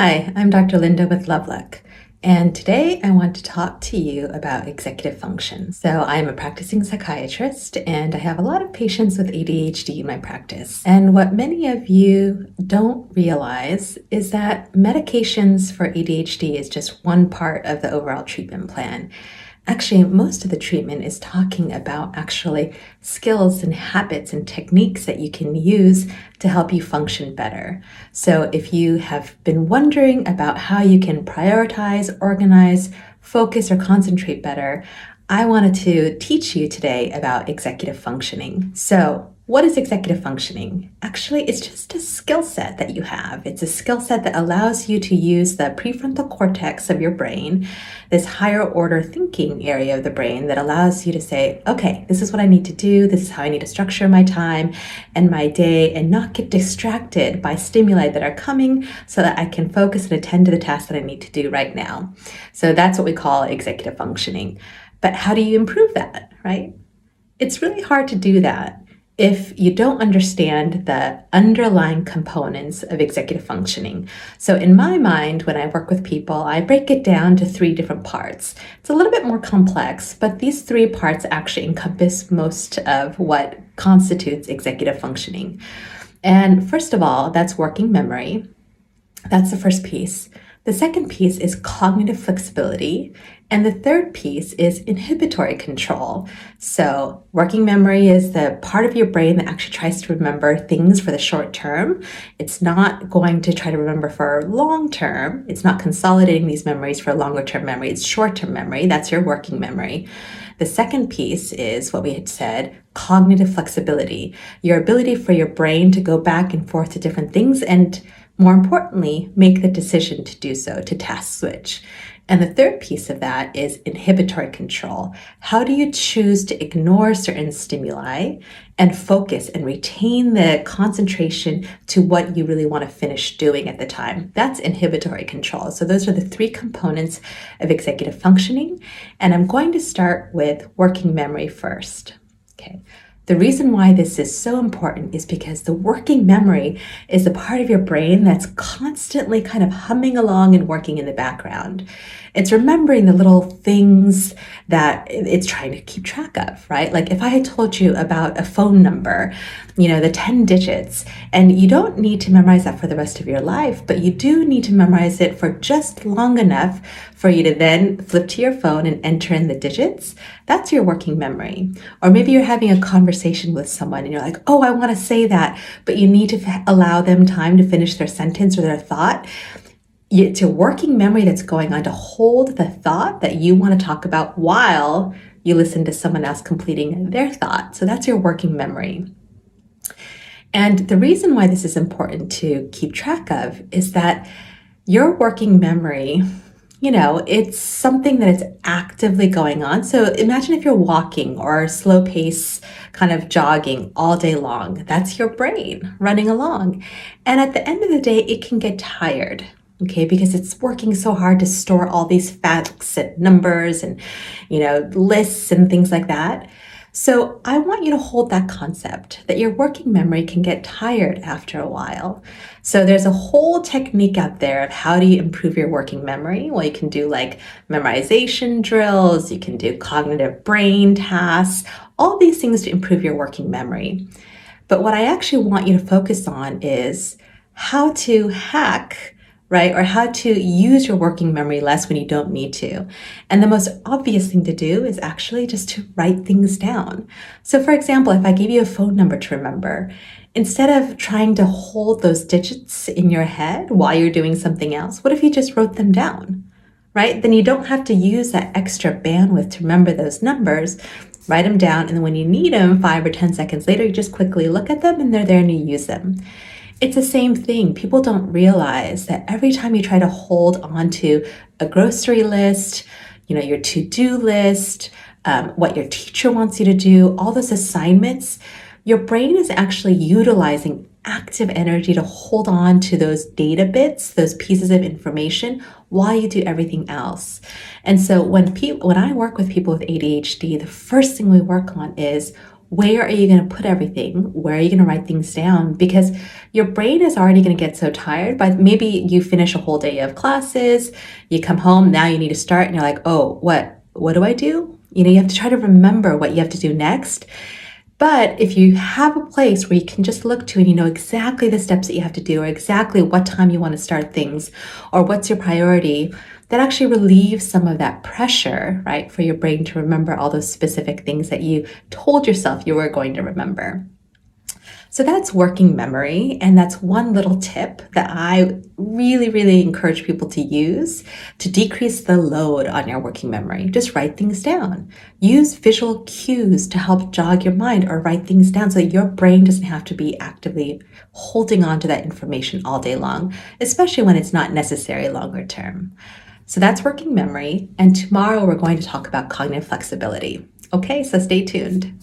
Hi, I'm Dr. Linda with LuvLuk, and today I want to talk to you about executive function. So I'm a practicing psychiatrist, and I have a lot of patients with ADHD in my practice. And what many of you don't realize is that medications for ADHD is just one part of the overall treatment plan. Actually, most of the treatment is talking about actually skills and habits and techniques that you can use to help you function better. So if you have been wondering about how you can prioritize, organize, focus, or concentrate better, I wanted to teach you today about executive functioning. So what is executive functioning? Actually, it's just a skill set that you have. It's a skill set that allows you to use the prefrontal cortex of your brain, this higher order thinking area of the brain that allows you to say, okay, this is what I need to do. This is how I need to structure my time and my day and not get distracted by stimuli that are coming so that I can focus and attend to the tasks that I need to do right now. So that's what we call executive functioning. But how do you improve that, right? It's really hard to do that if you don't understand the underlying components of executive functioning. So in my mind, when I work with people, I break it down to 3 different parts. It's a little bit more complex, but these 3 parts actually encompass most of what constitutes executive functioning. And first of all, that's working memory. That's the first piece. The second piece is cognitive flexibility. And the third piece is inhibitory control. So working memory is the part of your brain that actually tries to remember things for the short term. It's not going to try to remember for long term. It's not consolidating these memories for longer term memory. It's short term memory. That's your working memory. The second piece is what we had said, cognitive flexibility, your ability for your brain to go back and forth to different things and, more importantly, make the decision to do so, to task switch. And the third piece of that is inhibitory control. How do you choose to ignore certain stimuli and focus and retain the concentration to what you really want to finish doing at the time? That's inhibitory control. So those are the 3 components of executive functioning. And I'm going to start with working memory first. Okay. The reason why this is so important is because the working memory is the part of your brain that's constantly kind of humming along and working in the background. It's remembering the little things that it's trying to keep track of, right? Like if I had told you about a phone number, the 10 digits, and you don't need to memorize that for the rest of your life, but you do need to memorize it for just long enough for you to then flip to your phone and enter in the digits. That's your working memory. Or maybe you're having a conversation with someone and you're like, oh, I want to say that, but you need to allow them time to finish their sentence or their thought. It's your working memory that's going on to hold the thought that you want to talk about while you listen to someone else completing their thought. So that's your working memory. And the reason why this is important to keep track of is that your working memory, it's something that is actively going on. So imagine if you're walking or slow pace kind of jogging all day long. That's your brain running along. And at the end of the day, it can get tired. Okay, because it's working so hard to store all these facts and numbers and, lists and things like that. So I want you to hold that concept that your working memory can get tired after a while. So there's a whole technique out there of how do you improve your working memory? Well, you can do like memorization drills, you can do cognitive brain tasks, all these things to improve your working memory. But what I actually want you to focus on is how to hack, right? Or how to use your working memory less when you don't need to. And the most obvious thing to do is actually just to write things down. So for example, if I gave you a phone number to remember, instead of trying to hold those digits in your head while you're doing something else, what if you just wrote them down, right? Then you don't have to use that extra bandwidth to remember those numbers. Write them down, and then when you need them 5 or 10 seconds later, you just quickly look at them and they're there and you use them. It's the same thing. People don't realize that every time you try to hold on to a grocery list, your to-do list, what your teacher wants you to do, all those assignments, your brain is actually utilizing active energy to hold on to those data bits, those pieces of information while you do everything else. And so when I work with people with ADHD, the first thing we work on is where are you going to put everything? Where are you going to write things down? Because your brain is already going to get so tired, but maybe you finish a whole day of classes, you come home, now you need to start, and you're like, oh, what do I do? You have to try to remember what you have to do next. But if you have a place where you can just look to and you know exactly the steps that you have to do, or exactly what time you want to start things, or what's your priority, that actually relieves some of that pressure, right, for your brain to remember all those specific things that you told yourself you were going to remember. So that's working memory, and that's one little tip that I really, really encourage people to use to decrease the load on your working memory. Just write things down. Use visual cues to help jog your mind, or write things down so that your brain doesn't have to be actively holding on to that information all day long, especially when it's not necessary longer term. So that's working memory, and tomorrow we're going to talk about cognitive flexibility. Okay, so stay tuned.